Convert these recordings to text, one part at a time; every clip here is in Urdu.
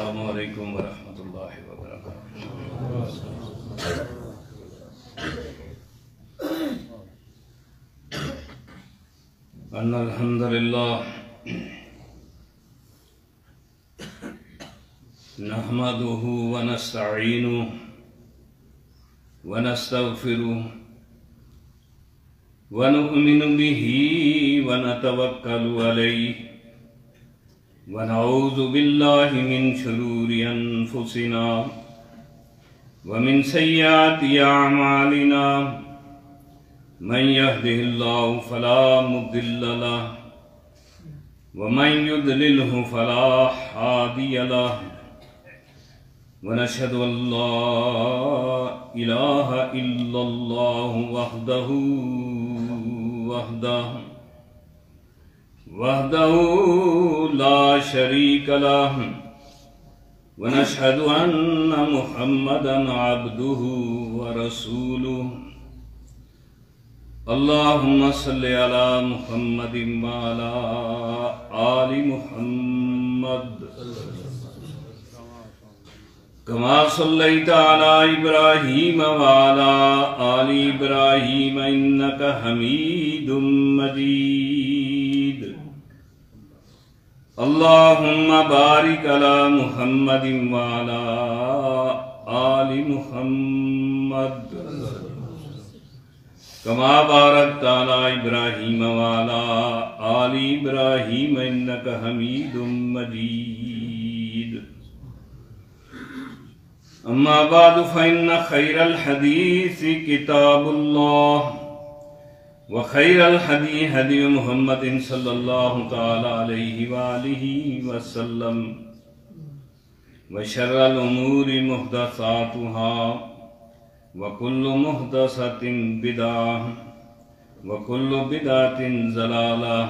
السلام علیکم ورحمۃ اللہ وبرکاتہ۔ ان الحمد للہ نحمده ونستعینه ونستغفره ونؤمن به ونتوکل علیہ ونعوذ باللہ من شرور انفسنا ومن سیئات اعمالنا من يهده الله فلا مضل له ومن يضلله فلا هادي له ونشهد ان لا اله الا الله وحده لا شريك له ونشهد ان محمدا عبده ورسوله اللهم صل على محمد وعلى آل محمد كما صليت على إبراهيم وعلى آل إبراهيم إنك حميد مجيد اللهم بارك على محمد وعلى آل محمد كما باركت على إبراهيم وعلى آل إبراهيم إنك حميد مجيد أما بعد فإن خير الحديث كتاب الله وخير الهدي هدي محمد صلى الله تعالى عليه وآله وسلم وشر الأمور محدثاتها وكل محدثة بدعة وكل بدعة ضلالة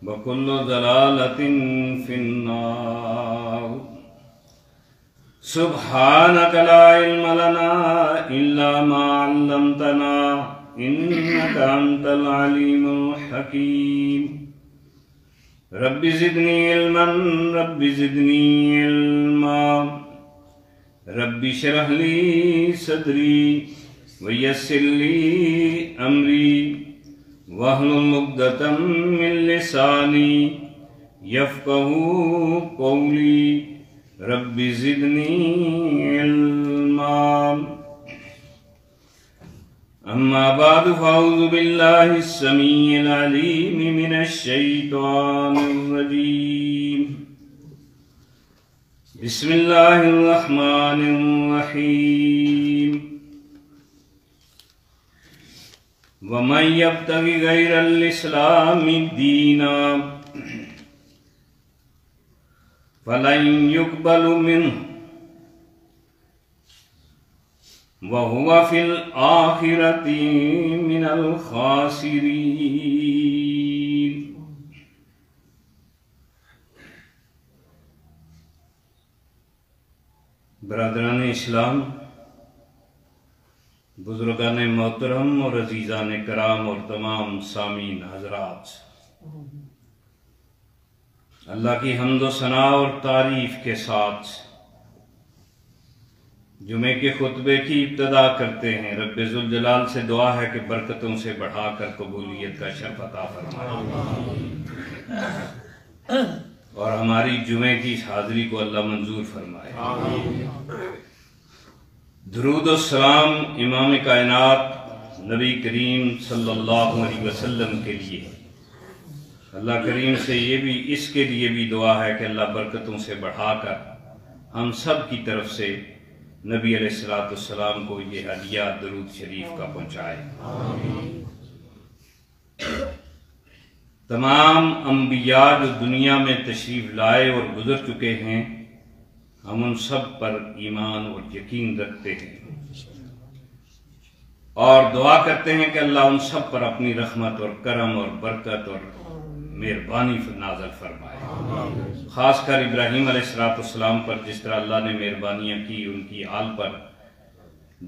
وكل ضلالة في النار سبحانك لا علم لنا إلا ما علمتنا إنك أنت العليم الحكيم رب زدني علما رب زدني علما رب اشرح لي صدري ويسر لي أمري واحلل عقدة من لساني يفقهوا قولي رب زدني علما أما بعد فأعوذ بالله السميع العليم من الشيطان الرجيم بسم الله الرحمن الرحيم ومن يبتغ غير الإسلام دينا فلن يقبل منه وهو في الآخرة من الخاسرين برادران اسلام، بزرگان محترم اور عزیزان کرام اور تمام سامعین حضرات، اللہ کی حمد و ثنا اور تعریف کے ساتھ جمعے کے خطبے کی ابتدا کرتے ہیں۔ رب ذوالجلال سے دعا ہے کہ برکتوں سے بڑھا کر قبولیت کا شرف عطا فرمائے اور ہماری جمعے کی اس حاضری کو اللہ منظور فرمائے۔ درود و سلام امام کائنات نبی کریم صلی اللہ علیہ وسلم کے لیے۔ اللہ کریم سے اس کے لیے بھی دعا ہے کہ اللہ برکتوں سے بڑھا کر ہم سب کی طرف سے نبی علیہ السلام کو یہ ہدیہ درود شریف کا پہنچائے۔ تمام انبیاء جو دنیا میں تشریف لائے اور گزر چکے ہیں، ہم ان سب پر ایمان اور یقین رکھتے ہیں اور دعا کرتے ہیں کہ اللہ ان سب پر اپنی رحمت اور کرم اور برکت اور مہربانی نازل فرمائے۔ خاص کر ابراہیم علیہ السلام پر جس طرح اللہ نے مہربانیاں کی، ان کی آل پر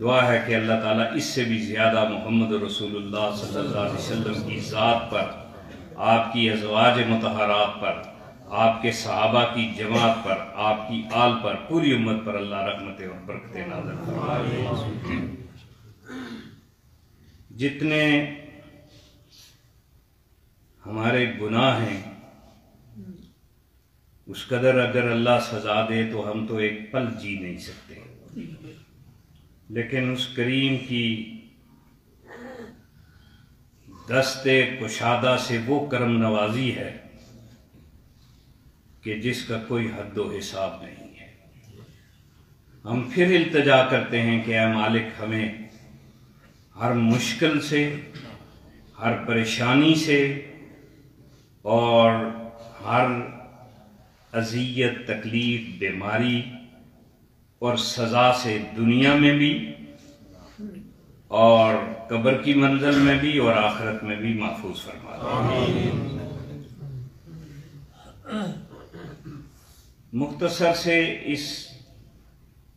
دعا ہے کہ اللہ تعالیٰ اس سے بھی زیادہ محمد رسول اللہ صلی اللہ علیہ وسلم کی ذات پر، آپ کی ازواج مطہرات پر، آپ کے صحابہ کی جماعت پر، آپ کی آل پر، پوری امت پر اللہ رحمتیں اور برکتیں نازل فرمائے۔ جتنے ہمارے گناہ ہیں اس قدر اگر اللہ سزا دے تو ہم تو ایک پل جی نہیں سکتے، لیکن اس کریم کی دست کشادہ سے وہ کرم نوازی ہے کہ جس کا کوئی حد و حساب نہیں ہے۔ ہم پھر التجا کرتے ہیں کہ اے مالک ہمیں ہر مشکل سے، ہر پریشانی سے اور ہر اذیت، تکلیف، بیماری اور سزا سے دنیا میں بھی اور قبر کی منزل میں بھی اور آخرت میں بھی محفوظ فرما دے۔ مختصر سے اس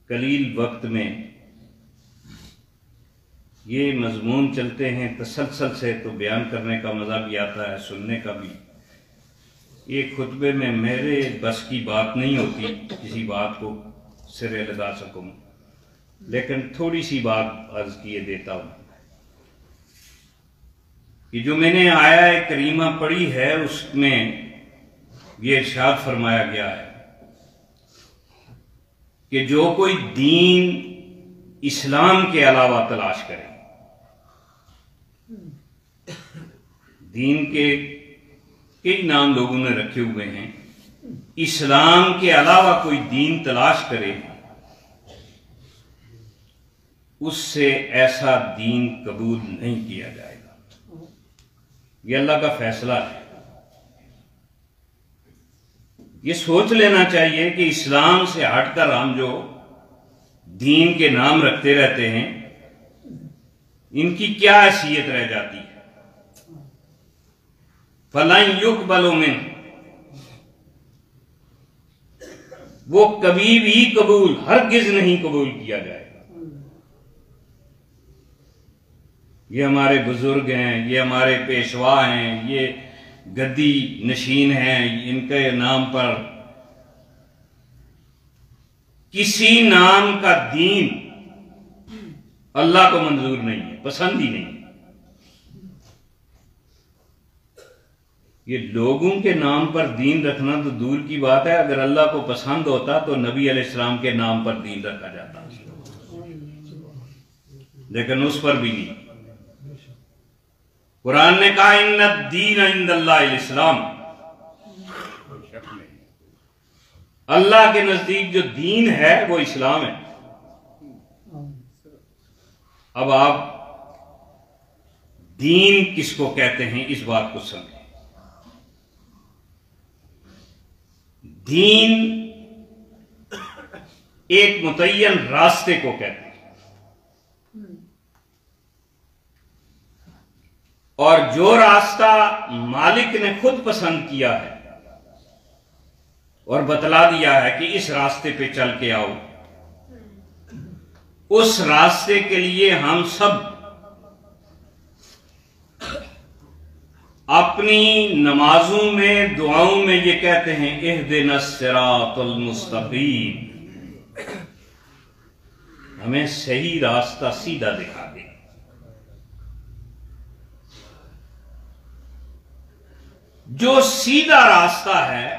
قلیل وقت میں یہ مضمون چلتے ہیں، تسلسل سے تو بیان کرنے کا مزہ بھی آتا ہے، سننے کا بھی۔ ایک خطبے میں میرے بس کی بات نہیں ہوتی کسی بات کو سرے لگا سکوں، لیکن تھوڑی سی بات عرض کیے دیتا ہوں کہ جو میں نے آیہ کریمہ پڑھی ہے اس میں یہ ارشاد فرمایا گیا ہے کہ جو کوئی دین اسلام کے علاوہ تلاش کرے، دین کے کئی نام لوگوں نے رکھے ہوئے ہیں، اسلام کے علاوہ کوئی دین تلاش کرے اس سے ایسا دین قبول نہیں کیا جائے گا۔ یہ اللہ کا فیصلہ ہے۔ یہ سوچ لینا چاہیے کہ اسلام سے ہٹ کر ہم جو دین کے نام رکھتے رہتے ہیں ان کی کیا حیثیت رہ جاتی ہے۔ فَلَن يُقْبَلُ مِنْهُ، وہ کبھی بھی قبول، ہرگز نہیں قبول کیا جائے گا۔ یہ ہمارے بزرگ ہیں، یہ ہمارے پیشوا ہیں، یہ گدی نشین ہیں، ان کے نام پر کسی نام کا دین اللہ کو منظور نہیں ہے، پسند ہی نہیں ہے۔ یہ لوگوں کے نام پر دین رکھنا تو دور کی بات ہے، اگر اللہ کو پسند ہوتا تو نبی علیہ السلام کے نام پر دین رکھا جاتا، لیکن اس پر بھی نہیں۔ قرآن نے کہا ان الدین عند اللہ الاسلام، اللہ کے نزدیک جو دین ہے وہ اسلام ہے۔ اب آپ دین کس کو کہتے ہیں اس بات کو سمجھیں۔ دین ایک متعین راستے کو کہتے ہیں، اور جو راستہ مالک نے خود پسند کیا ہے اور بتلا دیا ہے کہ اس راستے پہ چل کے آؤ، اس راستے کے لیے ہم سب اپنی نمازوں میں، دعاؤں میں یہ کہتے ہیں اہدنا الصراط المستقیم، ہمیں صحیح راستہ سیدھا دکھا دے۔ جو سیدھا راستہ ہے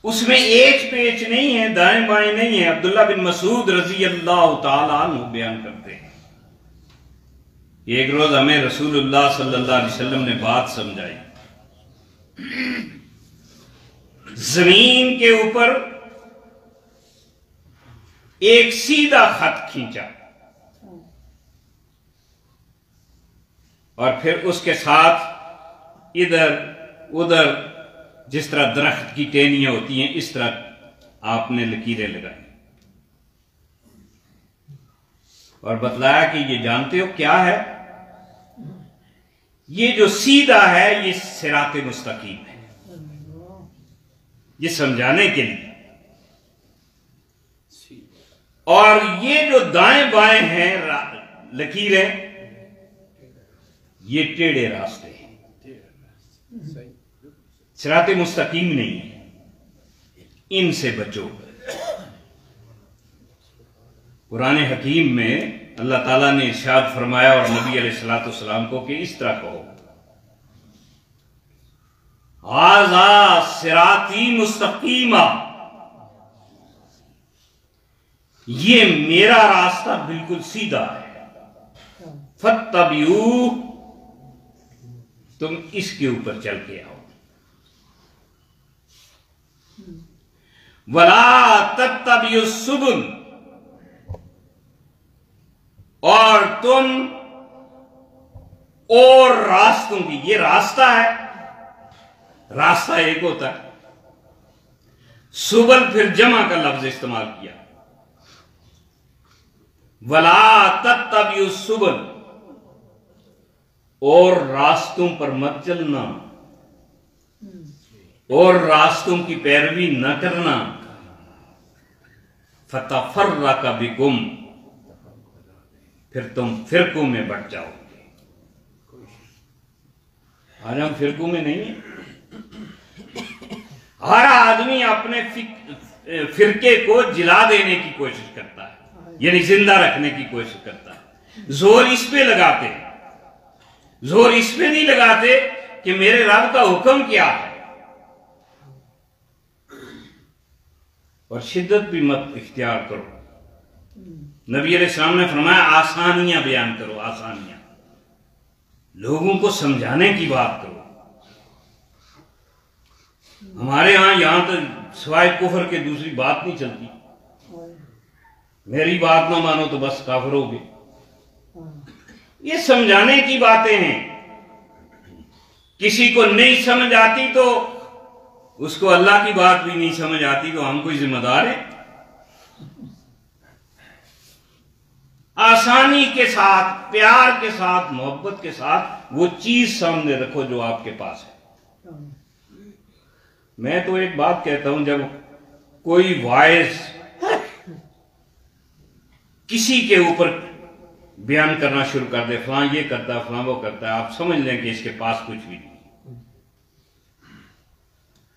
اس میں ایک پیچ نہیں ہے، دائیں بائیں نہیں ہے۔ عبداللہ بن مسعود رضی اللہ تعالیٰ عنہ بیان کرتے ہیں، ایک روز ہمیں رسول اللہ صلی اللہ علیہ وسلم نے بات سمجھائی۔ زمین کے اوپر ایک سیدھا خط کھینچا اور پھر اس کے ساتھ ادھر ادھر جس طرح درخت کی ٹہنیاں ہوتی ہیں اس طرح آپ نے لکیریں لگائی اور بتلایا کہ یہ جانتے ہو کیا ہے؟ یہ جو سیدھا ہے یہ صراط مستقیم ہے۔ یہ سمجھانے کے لیے، اور یہ جو دائیں بائیں ہیں لکیریں یہ ٹیڑھے راستے ہیں۔ صراط مستقیم نہیں ہے، ان سے بچو۔ قرآن حکیم میں اللہ تعالیٰ نے ارشاد فرمایا اور نبی علیہ الصلوۃ والسلام کو کہ اس طرح کہو، ھذا صراطی مستقیما، یہ میرا راستہ بالکل سیدھا ہے، فاتبعوہ، تم اس کے اوپر چل کے آؤ، ولا تتبعوا السبل، اور تم اور راستوں کی، یہ راستہ ہے، راستہ ایک ہوتا ہے، سبل پھر جمع کا لفظ استعمال کیا، ولا تتبعوا السبل، اور راستوں پر مت چلنا، اور راستوں کی پیروی نہ کرنا، فتفرق بکم، پھر تم فرقوں میں بٹ جاؤ گے۔ آج ہم فرقوں میں نہیں ہیں، ہر آدمی اپنے فرقے کو جلا دینے کی کوشش کرتا ہے، یعنی زندہ رکھنے کی کوشش کرتا ہے، زور اس پہ لگاتے، زور اس پہ نہیں لگاتے کہ میرے رب کا حکم کیا ہے، اور شدت بھی مت اختیار کرو۔ نبی علیہ السلام نے فرمایا آسانیاں بیان کرو، آسانیاں، لوگوں کو سمجھانے کی بات کرو۔ ہمارے ہاں یہاں تو سوائے کفر کے دوسری بات نہیں چلتی، میری بات نہ مانو تو بس کافر ہو گئے۔ یہ سمجھانے کی باتیں ہیں، کسی کو نہیں سمجھ آتی تو اس کو اللہ کی بات بھی نہیں سمجھ آتی تو ہم کوئی ذمہ دار ہیں؟ آسانی کے ساتھ، پیار کے ساتھ، محبت کے ساتھ وہ چیز سامنے رکھو جو آپ کے پاس ہے۔ میں تو ایک بات کہتا ہوں، جب کوئی وائز کسی کے اوپر بیان کرنا شروع کر دے، فلاں یہ کرتا ہے، فلاں وہ کرتا ہے، آپ سمجھ لیں کہ اس کے پاس کچھ بھی نہیں،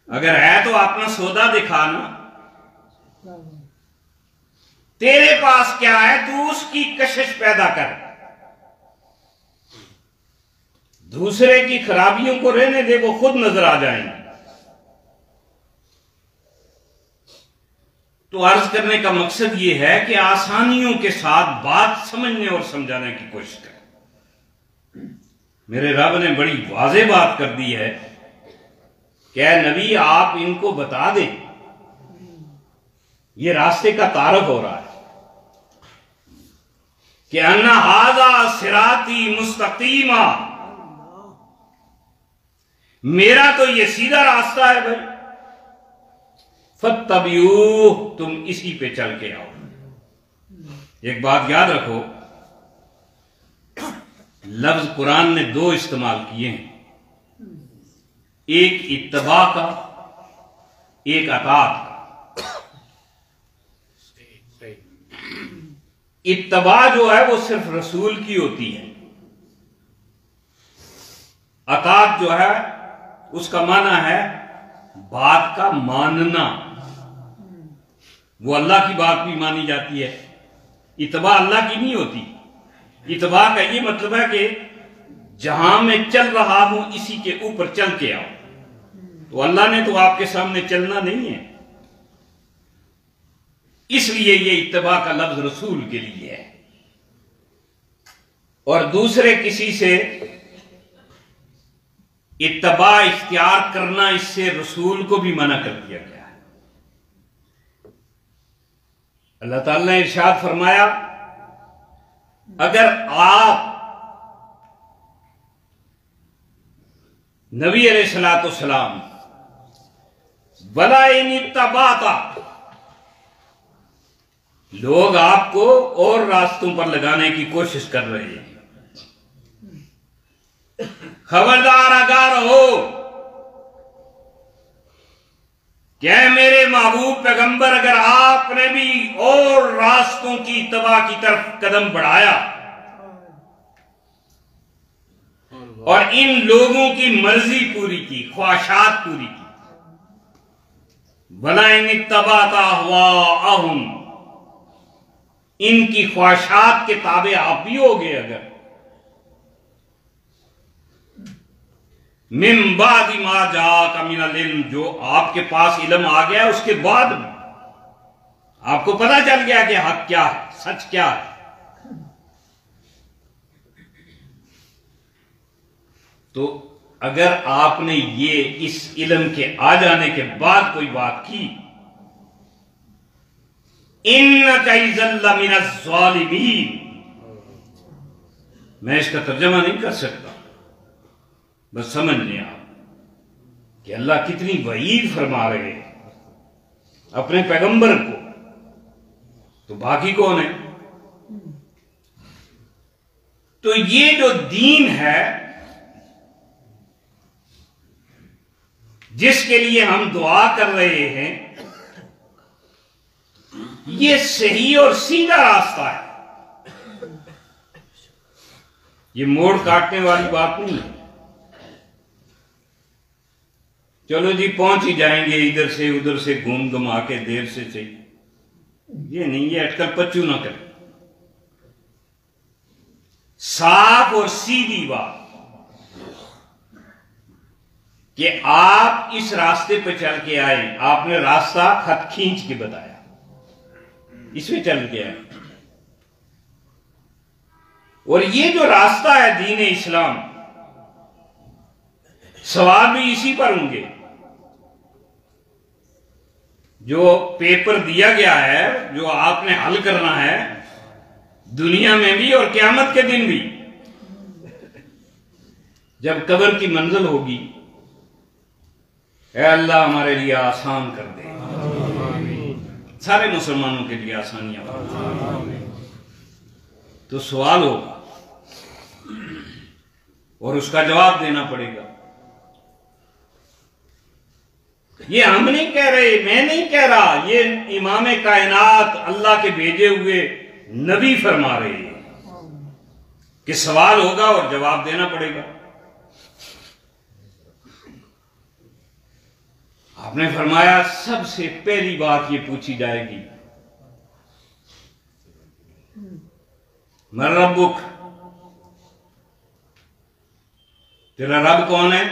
اگر ہے تو اپنا سودا دکھانا، تیرے پاس کیا ہے تو اس کی کشش پیدا کر، دوسرے کی خرابیوں کو رہنے دے، وہ خود نظر آ جائیں گے۔ تو عرض کرنے کا مقصد یہ ہے کہ آسانیوں کے ساتھ بات سمجھنے اور سمجھانے کی کوشش کریں۔ میرے رب نے بڑی واضح بات کر دی ہے کہ اے نبی آپ ان کو بتا دیں، یہ راستے کا تعارف ہو رہا ہے کہ ان ھذا صراطی مستقیما، میرا تو یہ سیدھا راستہ ہے بھائی، فاتبعوہ، تم اسی پہ چل کے آؤ۔ ایک بات یاد رکھو، لفظ قرآن نے دو استعمال کیے ہیں، ایک اتباع کا، ایک اطاعت کا۔ اتباع جو ہے وہ صرف رسول کی ہوتی ہے، اطاعت جو ہے اس کا معنی ہے بات کا ماننا، وہ اللہ کی بات بھی مانی جاتی ہے، اتباع اللہ کی نہیں ہوتی۔ اتباع کا یہ مطلب ہے کہ جہاں میں چل رہا ہوں اسی کے اوپر چل کے آؤ، تو اللہ نے تو آپ کے سامنے چلنا نہیں ہے، اس لیے یہ اتباع کا لفظ رسول کے لیے ہے، اور دوسرے کسی سے اتباع اختیار کرنا، اس سے رسول کو بھی منع کر دیا گیا ہے۔ اللہ تعالیٰ نے ارشاد فرمایا اگر آپ نبی علیہ الصلوۃ والسلام وَلَا إِنِ اتَّبَعْتَ، لوگ آپ کو اور راستوں پر لگانے کی کوشش کر رہے ہیں، خبردار آگاہ رہو کہ اے میرے محبوب پیغمبر، اگر آپ نے بھی اور راستوں کی اتباع کی طرف قدم بڑھایا اور ان لوگوں کی مرضی پوری کی، خواہشات پوری کی. وَلَئِنِ اتَّبَعْتَ أَهْوَاءَهُمْ، ان کی خواہشات کے تابع آپ بھی ہوگے اگر. مِن بَعْدِ مَا جَاءَكَ مِنَ الْعِلْمِ، جو آپ کے پاس علم آ گیا اس کے بعد میں آپ کو پتہ چل گیا کہ حق کیا ہے، سچ کیا ہے. تو اگر آپ نے یہ اس علم کے آ جانے کے بعد کوئی بات کی، اِنَّكَ إِذًا لَّمِنَ الظَّالِمِينَ، میں اس کا ترجمہ نہیں کر سکتا، بس سمجھ لیں آپ کہ اللہ کتنی وعید فرما رہے ہیں اپنے پیغمبر کو، تو باقی کون ہے؟ تو یہ جو دین ہے جس کے لیے ہم دعا کر رہے ہیں، یہ صحیح اور سیدھا راستہ ہے. یہ موڑ کاٹنے والی بات نہیں ہے. چلو جی پہنچ ہی جائیں گے ادھر سے ادھر سے گھوم گھما کے دیر سے چاہیے، یہ نہیں، یہ اٹکل پچو نہ کریں. صاف اور سیدھی بات کہ آپ اس راستے پہ چل کے آئے، آپ نے راستہ خط کھینچ کے بتایا، اس میں چل کے آئے. اور یہ جو راستہ ہے دین اسلام، سوال بھی اسی پر ہوں گے. جو پیپر دیا گیا ہے، جو آپ نے حل کرنا ہے دنیا میں بھی اور قیامت کے دن بھی، جب قبر کی منزل ہوگی، اے اللہ ہمارے لیے آسان کر دے، سارے مسلمانوں کے لیے آسانیاں کر دے. تو سوال ہوگا اور اس کا جواب دینا پڑے گا. یہ ہم نہیں کہہ رہے، میں نہیں کہہ رہا، یہ امام کائنات اللہ کے بھیجے ہوئے نبی فرما رہے ہیں کہ سوال ہوگا اور جواب دینا پڑے گا. آپ نے فرمایا سب سے پہلی بات یہ پوچھی جائے گی، من ربک، تیرا رب کون ہے؟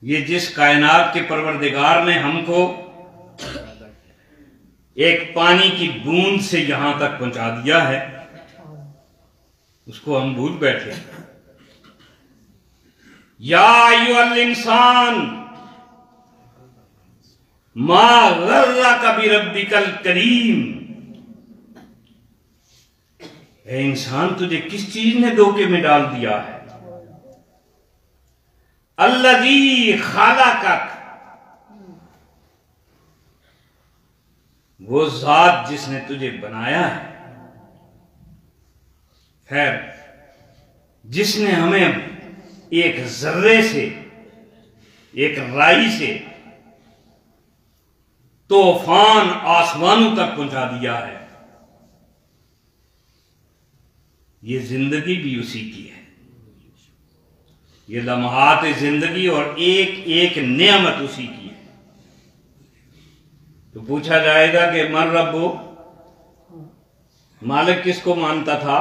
یہ جس کائنات کے پروردگار نے ہم کو ایک پانی کی بوند سے یہاں تک پہنچا دیا ہے، اس کو ہم بھول بیٹھے. یا ایھا الانسان ما غرک بربک الکریم، اے انسان تجھے کس چیز نے دھوکے میں ڈال دیا ہے؟ الذی خلقک، وہ ذات جس نے تجھے بنایا ہے. خیر، جس نے ہمیں ایک ذرے سے، ایک رائی سے طوفان آسمانوں تک پہنچا دیا ہے، یہ زندگی بھی اسی کی ہے. یہ لمحات زندگی اور ایک ایک نعمت اسی کی ہے. تو پوچھا جائے گا کہ من ربو، مالک کس کو مانتا تھا؟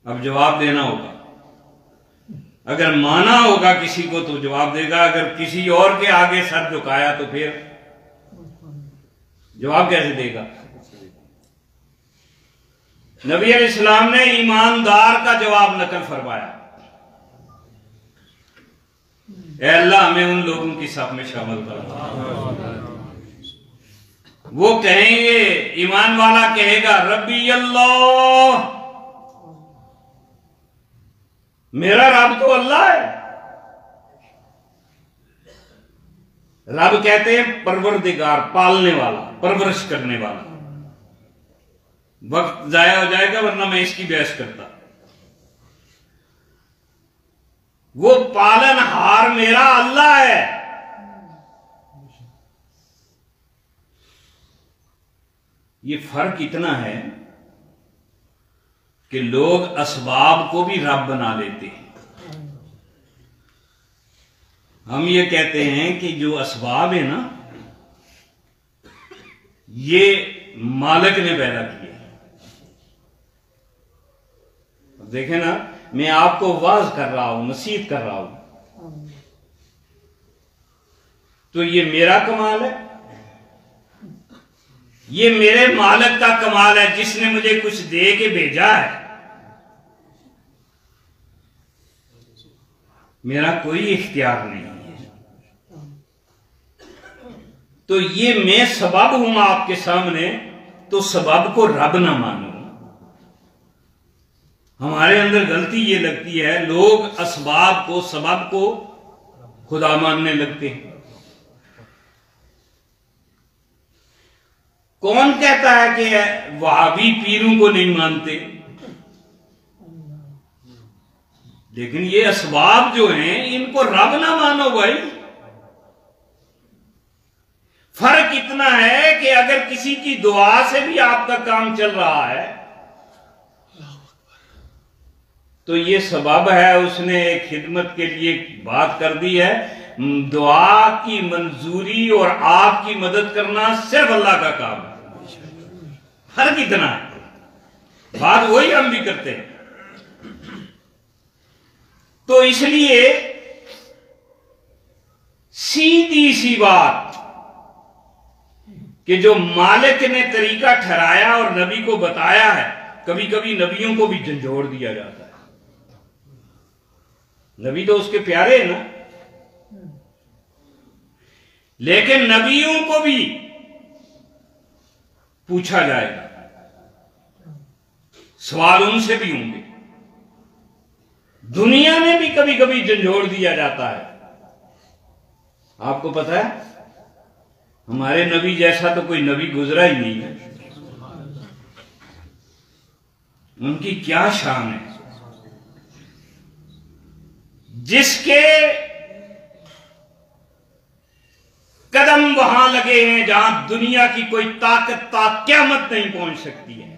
اب جواب دینا ہوگا. اگر مانا ہوگا کسی کو تو جواب دے گا، اگر کسی اور کے آگے سر جھکایا تو پھر جواب کیسے دے گا؟ نبی علیہ السلام نے ایماندار کا جواب نقل فرمایا، اے اللہ ہمیں ان لوگوں کی صف میں شامل کرنا. وہ کہیں گے، ایمان والا کہے گا ربی اللہ، میرا رب تو اللہ ہے. رب کہتے ہیں پروردگار، پالنے والا، پرورش کرنے والا. وقت ضائع ہو جائے گا ورنہ میں اس کی بحث کرتا. وہ پالن ہار میرا اللہ ہے. یہ فرق اتنا ہے کہ لوگ اسباب کو بھی رب بنا لیتے ہیں۔ ہم یہ کہتے ہیں کہ جو اسباب ہیں نا یہ مالک نے پیدا کیے۔ دیکھیں نا، میں آپ کو واعظ کر رہا ہوں، نصیحت کر رہا ہوں، تو یہ میرا کمال ہے، یہ میرے مالک کا کمال ہے جس نے مجھے کچھ دے کے بھیجا ہے۔ میرا کوئی اختیار نہیں ہے۔ تو یہ میں سبب ہوں آپ کے سامنے، تو سبب کو رب نہ مانو۔ ہمارے اندر غلطی یہ لگتی ہے، لوگ اسباب کو، سبب کو خدا ماننے لگتے ہیں۔ کون کہتا ہے کہ وہابی پیروں کو نہیں مانتے؟ لیکن یہ اسباب جو ہیں ان کو رب نہ مانو بھائی۔ فرق اتنا ہے کہ اگر کسی کی دعا سے بھی آپ کا کام چل رہا ہے تو یہ سبب ہے، اس نے ایک خدمت کے لیے بات کر دی ہے۔ دعا کی منظوری اور آپ کی مدد کرنا صرف اللہ کا کام ہے۔ فرق اتنا ہے، بات وہی ہم بھی کرتے ہیں۔ تو اس لیے سیدھی سی بات کہ جو مالک نے طریقہ ٹھہرایا اور نبی کو بتایا ہے، کبھی کبھی نبیوں کو بھی جھنجھوڑ دیا جاتا ہے۔ نبی تو اس کے پیارے ہیں نا، لیکن نبیوں کو بھی پوچھا جائے گا، سوال ان سے بھی ہوں گے۔ دنیا میں بھی کبھی کبھی جھنجھوڑ دیا جاتا ہے۔ آپ کو پتا ہے ہمارے نبی جیسا تو کوئی نبی گزرا ہی نہیں ہے۔ ان کی کیا شان ہے، جس کے قدم وہاں لگے ہیں جہاں دنیا کی کوئی طاقت تا قیامت نہیں پہنچ سکتی ہے،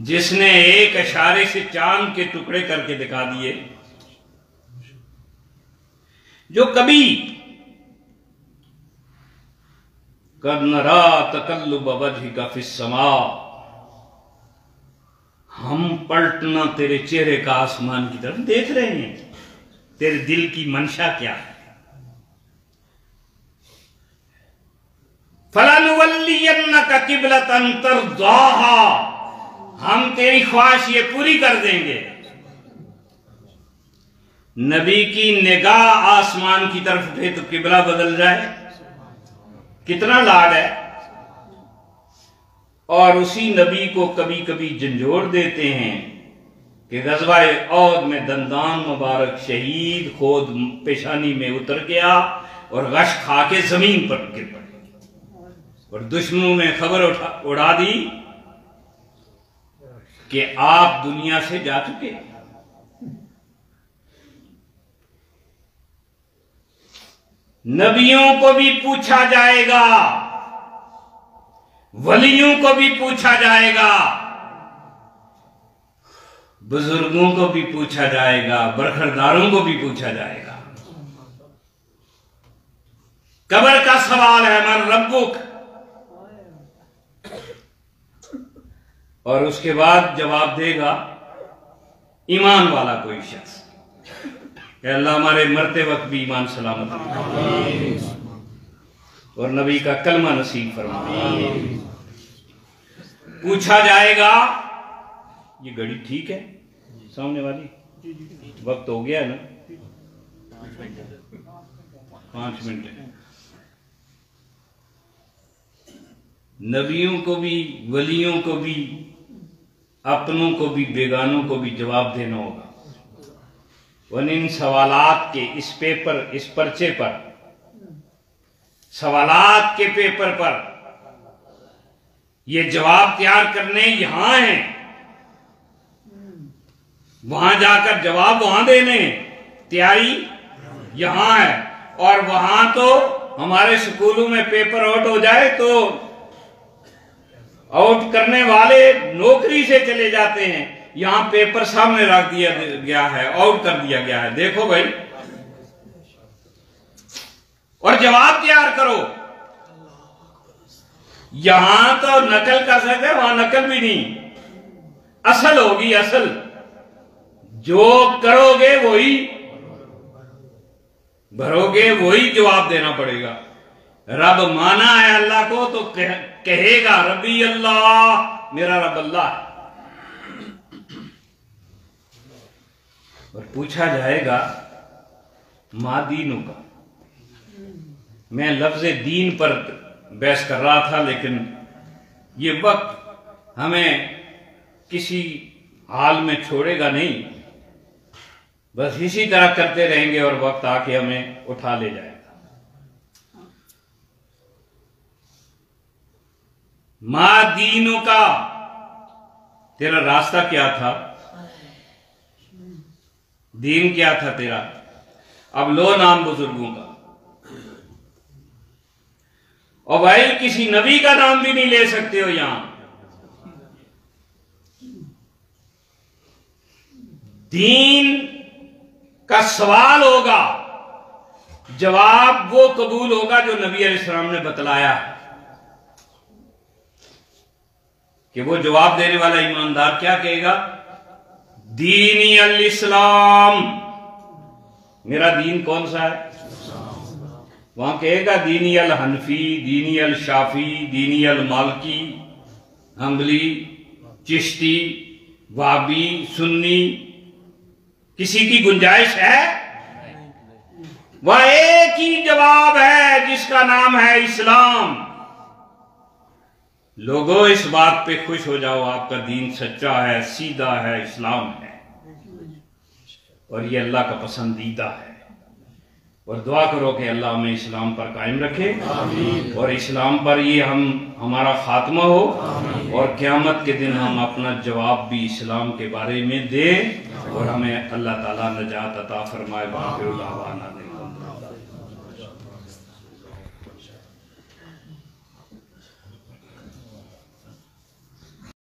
جس نے ایک اشارے سے چاند کے ٹکڑے کر کے دکھا دیے، جو کبھی قَدْ نَرَا تَقَلُّبَ وَجْهِكَ فِي السَّمَاءِ، ہم پلٹنا تیرے چہرے کا آسمان کی طرف دیکھ رہے ہیں، تیرے دل کی منشا کیا ہے۔ فَلَنُوَلِّيَنَّكَ قِبْلَةً تَرْضَاهَا، ہم تیری خواہش یہ پوری کر دیں گے۔ نبی کی نگاہ آسمان کی طرف پہ تو قبلہ بدل جائے، کتنا لاڈ ہے۔ اور اسی نبی کو کبھی کبھی جھنجھوڑ دیتے ہیں کہ غزوہ احد میں دندان مبارک شہید خود پیشانی میں اتر گیا اور غش کھا کے زمین پر گر پڑے، اور دشمنوں نے خبر اڑا دی کہ آپ دنیا سے جا چکے۔ نبیوں کو بھی پوچھا جائے گا، ولیوں کو بھی پوچھا جائے گا، بزرگوں کو بھی پوچھا جائے گا، برخورداروں کو بھی پوچھا جائے گا۔ قبر کا سوال ہے، من ربک، اور اس کے بعد جواب دے گا ایمان والا کوئی شخص کہ اللہ ہمارے مرتے وقت بھی ایمان سلامت رکھے اور نبی کا کلمہ نصیب فرمائے۔ پوچھا جائے گا، یہ گھڑی ٹھیک ہے سامنے والی؟ وقت ہو گیا ہے نا، 5 منٹ ہے۔ نبیوں کو بھی، ولیوں کو بھی، اپنوں کو بھی، بیگانوں کو بھی جواب دینا ہوگا۔ ان سوالات کے اس پرچے پر، سوالات کے پیپر پر یہ جواب تیار کرنے یہاں ہیں، وہاں جا کر جواب وہاں دینے، تیاری یہاں ہے۔ اور وہاں تو ہمارے سکولوں میں پیپر آؤٹ ہو جائے تو آؤٹ کرنے والے نوکری سے چلے جاتے ہیں، یہاں پیپر سامنے رکھ دیا گیا ہے، آؤٹ کر دیا گیا ہے، دیکھو بھائی اور جواب تیار کرو۔ یہاں تو نقل کر سکتے ہیں، وہاں نقل بھی نہیں، اصل ہوگی، اصل جو کرو گے وہی بھرو گے، وہی جواب دینا پڑے گا۔ رب مانا ہے اللہ کو تو کہے گا ربی اللہ، میرا رب اللہ ہے۔ اور پوچھا جائے گا ما دینوں کا۔ میں لفظ دین پر بحث کر رہا تھا، لیکن یہ وقت ہمیں کسی حال میں چھوڑے گا نہیں، بس اسی طرح کرتے رہیں گے اور وقت آ کے ہمیں اٹھا لے جائے گا۔ ما دینوں کا، تیرا راستہ کیا تھا، دین کیا تھا تیرا؟ اب لو نام بزرگوں کا، اور بھائی کسی نبی کا نام بھی نہیں لے سکتے ہو یہاں۔ دین کا سوال ہوگا، جواب وہ قبول ہوگا جو نبی علیہ السلام نے بتلایا ہے۔ کہ وہ جواب دینے والا ایماندار کیا کہے گا؟ دینی الاسلام، میرا دین کون سا ہے؟ وہاں کہے گا دینی الحنفی، دینی الشافی، دینی المالکی، حنبلی، چشتی، وہابی، سنی، کسی کی گنجائش ہے؟ وہ ایک ہی جواب ہے جس کا نام ہے اسلام۔ لوگوں اس بات پہ خوش ہو جاؤ، آپ کا دین سچا ہے، سیدھا ہے، اسلام ہے، اور یہ اللہ کا پسندیدہ ہے۔ اور دعا کرو کہ اللہ ہمیں اسلام پر قائم رکھے، اور اسلام پر یہ ہمارا خاتمہ ہو، اور قیامت کے دن ہم اپنا جواب بھی اسلام کے بارے میں دیں، اور ہمیں اللہ تعالیٰ نجات عطا فرمائے۔ باقی دعوانا